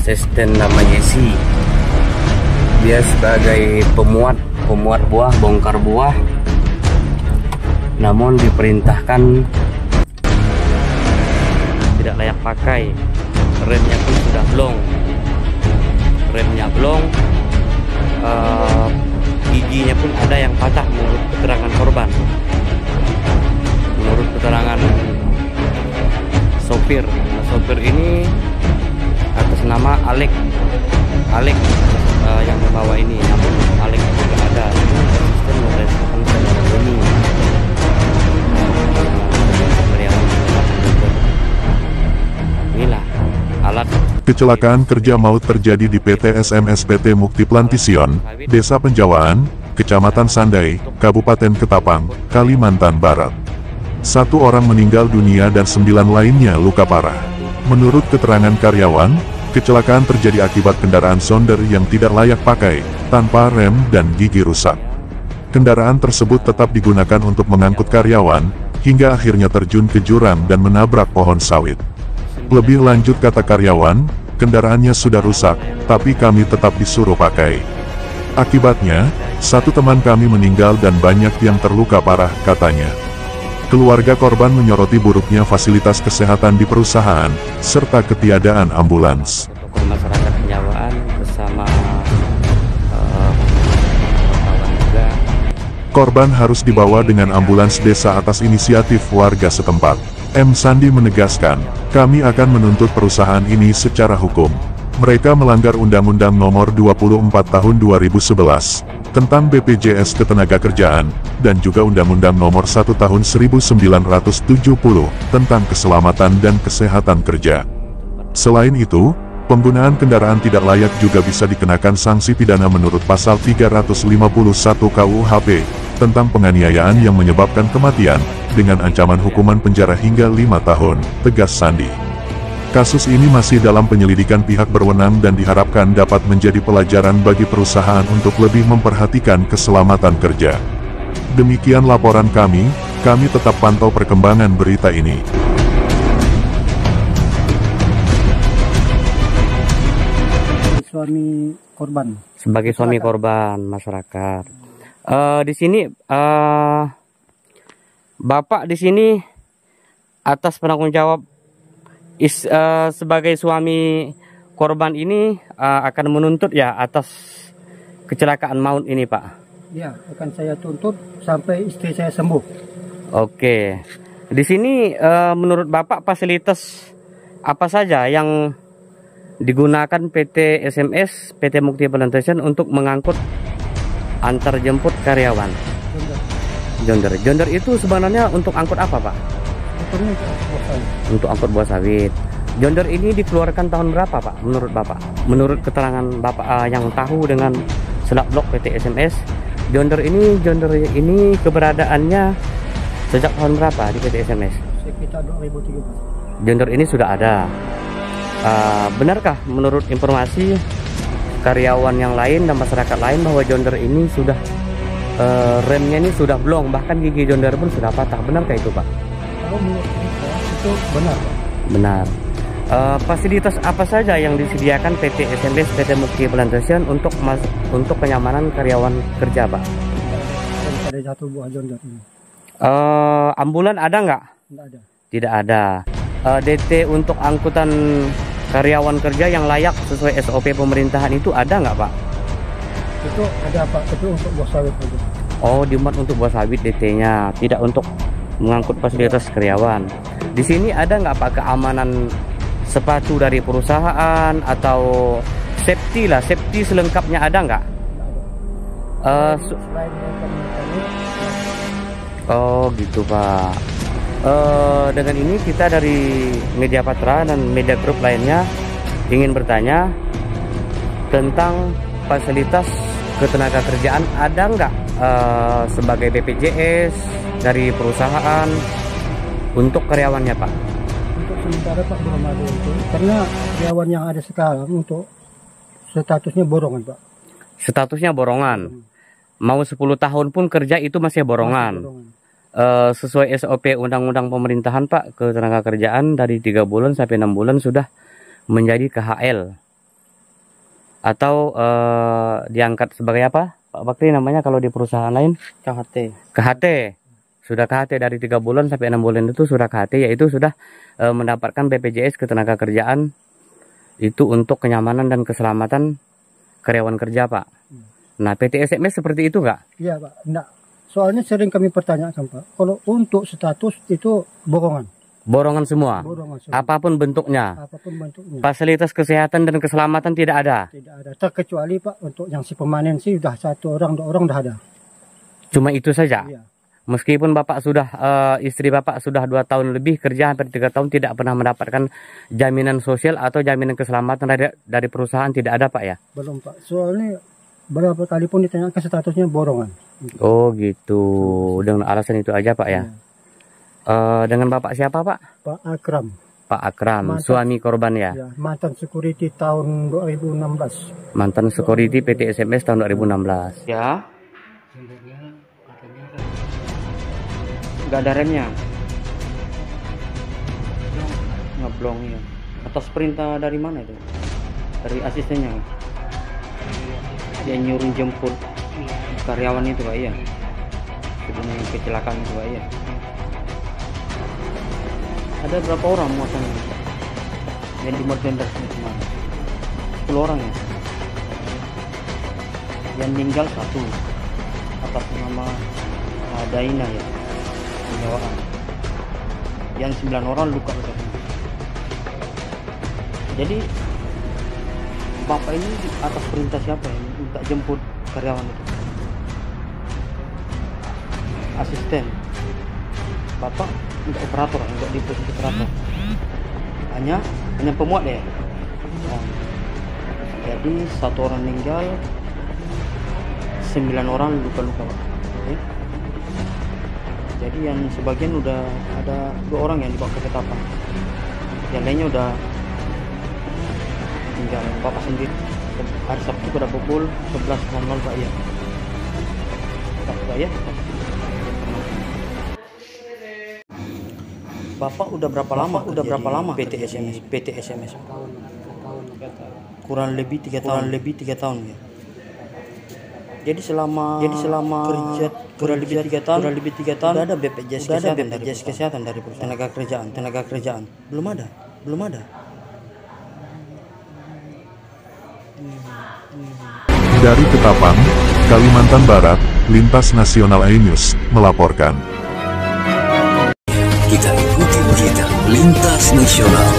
asisten namanya Yesi. Dia sebagai pemuat buah, bongkar buah, namun diperintahkan tidak layak pakai. Remnya pun sudah blong, giginya pun ada yang patah menurut keterangan korban. Menurut keterangan sopir, sopir ini atas nama Alek yang membawa ini, namun Alek tidak ada. Asisten memerintahkan saudara Doni. Inilah alat. Kecelakaan kerja maut terjadi di PT SMS PT Mukti Plantation, Desa Penjawaan, Kecamatan Sandai, Kabupaten Ketapang, Kalimantan Barat. 1 orang meninggal dunia dan 9 lainnya luka parah. Menurut keterangan karyawan, kecelakaan terjadi akibat kendaraan sonder yang tidak layak pakai, tanpa rem dan gigi rusak. Kendaraan tersebut tetap digunakan untuk mengangkut karyawan, hingga akhirnya terjun ke jurang dan menabrak pohon sawit. Lebih lanjut kata karyawan, kendaraannya sudah rusak, tapi kami tetap disuruh pakai. Akibatnya, 1 teman kami meninggal dan banyak yang terluka parah, katanya. Keluarga korban menyoroti buruknya fasilitas kesehatan di perusahaan, serta ketiadaan ambulans. Tokoh masyarakat Penjawaan bersama kawan juga. Korban harus dibawa dengan ambulans desa atas inisiatif warga setempat. M. Sandi menegaskan, kami akan menuntut perusahaan ini secara hukum. Mereka melanggar Undang-Undang Nomor 24 Tahun 2011 tentang BPJS Ketenagakerjaan, dan juga Undang-Undang Nomor 1 Tahun 1970 tentang Keselamatan dan Kesehatan Kerja. Selain itu, penggunaan kendaraan tidak layak juga bisa dikenakan sanksi pidana menurut Pasal 351 KUHP tentang penganiayaan yang menyebabkan kematian, dengan ancaman hukuman penjara hingga 5 tahun, tegas Sandi. Kasus ini masih dalam penyelidikan pihak berwenang dan diharapkan dapat menjadi pelajaran bagi perusahaan untuk lebih memperhatikan keselamatan kerja. Demikian laporan kami tetap pantau perkembangan berita ini. Suami korban. Sebagai suami korban masyarakat. Di sini Bapak di sini atas penanggung jawab sebagai suami korban ini akan menuntut ya atas kecelakaan maut ini, Pak. Ya, akan saya tuntut sampai istri saya sembuh. Oke. Di sini menurut Bapak fasilitas apa saja yang digunakan PT SMS, PT Mukti Plantation untuk mengangkut antar jemput karyawan? Jonder itu sebenarnya untuk angkut apa, Pak? Untuk angkut buah sawit. Jonder ini dikeluarkan tahun berapa, Pak? Menurut Bapak? Menurut keterangan Bapak yang tahu dengan selak blok PT SMS, Jonder ini keberadaannya sejak tahun berapa di PT SMS? Sekitar 2013. Jonder ini sudah ada. Benarkah menurut informasi karyawan yang lain dan masyarakat lain bahwa Jonder ini sudah remnya ini sudah blong, bahkan gigi Jonder pun sudah patah? Benarkah itu, Pak? Kalau menurut saya itu benar, Pak. Benar. Fasilitas apa saja yang disediakan PT SMS PT Mukti Plantation untuk kenyamanan karyawan kerja, Pak? Ada 1 buah Jonder ini. Ambulan ada nggak? Tidak ada. Tidak ada. DT untuk angkutan karyawan kerja yang layak sesuai SOP pemerintahan itu ada nggak, Pak? Itu ada, Pak, tapi untuk buah sawit aja. Oh, dimuat untuk buah sawit DT-nya, tidak untuk mengangkut fasilitas karyawan. Di sini ada nggak, Pak, keamanan sepatu dari perusahaan atau safety selengkapnya ada nggak? Selain mekanik. Oh gitu, Pak. Dengan ini kita dari Media Patra dan media grup lainnya ingin bertanya tentang fasilitas ketenagakerjaan ada nggak sebagai BPJS dari perusahaan untuk karyawannya, Pak? Untuk sementara, Pak, belum ada itu, karena karyawan yang ada sekarang untuk statusnya borongan, Pak. Statusnya borongan. Mau 10 tahun pun kerja itu masih borongan. Sesuai SOP Undang-Undang Pemerintahan, Pak, ketenagakerjaan dari 3 bulan sampai 6 bulan sudah menjadi KHL. atau diangkat sebagai apa Pak Bakri namanya kalau di perusahaan lain? KHT. KHT. Sudah KHT dari 3 bulan sampai 6 bulan itu sudah KHT, yaitu sudah mendapatkan BPJS Ketenagakerjaan itu untuk kenyamanan dan keselamatan karyawan kerja Pak. Nah PT SMS seperti itu nggak? Iya Pak, enggak. Soalnya sering kami pertanyakan Pak, kalau untuk status itu bohongan. Borongan semua? Bohongan semua. Apapun bentuknya? Apapun bentuknya. Fasilitas kesehatan dan keselamatan tidak ada? Tidak ada, terkecuali Pak untuk yang si pemanen sih udah 1 orang 2 orang udah ada. Cuma itu saja? Iya. Meskipun Bapak sudah, istri Bapak sudah 2 tahun lebih kerja, hampir 3 tahun tidak pernah mendapatkan jaminan sosial atau jaminan keselamatan dari perusahaan, tidak ada Pak ya? Belum Pak, soalnya berapa kali pun ditanyakan statusnya borongan. Oh gitu, dengan alasan itu aja Pak ya? Dengan Bapak siapa Pak? Pak Akram. Pak Akram, suami korban ya? Ya, mantan security tahun 2016. Mantan security PT SMS tahun 2016. Ya? Nggak ada remnya? Ngeblong ya. Atas perintah dari mana itu? Dari asistennya? Dia nyuruh jemput karyawan itu Pak ya? Sebelum kecelakaan itu Pak ya? Ada berapa orang muatannya yang di Merchandise kemarin? 10 orang ya? Yang meninggal 1 atas nama Daina ya, penyewaan. Yang 9 orang luka. Jadi Bapak ini atas perintah siapa ya minta jemput karyawan itu? Asisten Bapak enggak operator, enggak di posisi operator, hanya pemuat ya. Jadi 1 orang meninggal, 9 orang luka-luka. Jadi yang sebagian udah ada 2 orang yang dibawa ke Ketapang, yang lainnya udah tinggal. Bapak sendiri hari Sabtu pada pukul 11.00 Pak ya. Pak ya. Bapak udah berapa lama? PT SMS? Kurang lebih 3 tahun ya. Jadi selama kerja kurang lebih 3 tahun udah ada BPJS kesehatan dari perusahaan tenaga kerjaan. Belum ada. Dari Ketapang, Kalimantan Barat, Lintas Nasional iNews melaporkan. Kita ikuti berita Lintas Nasional.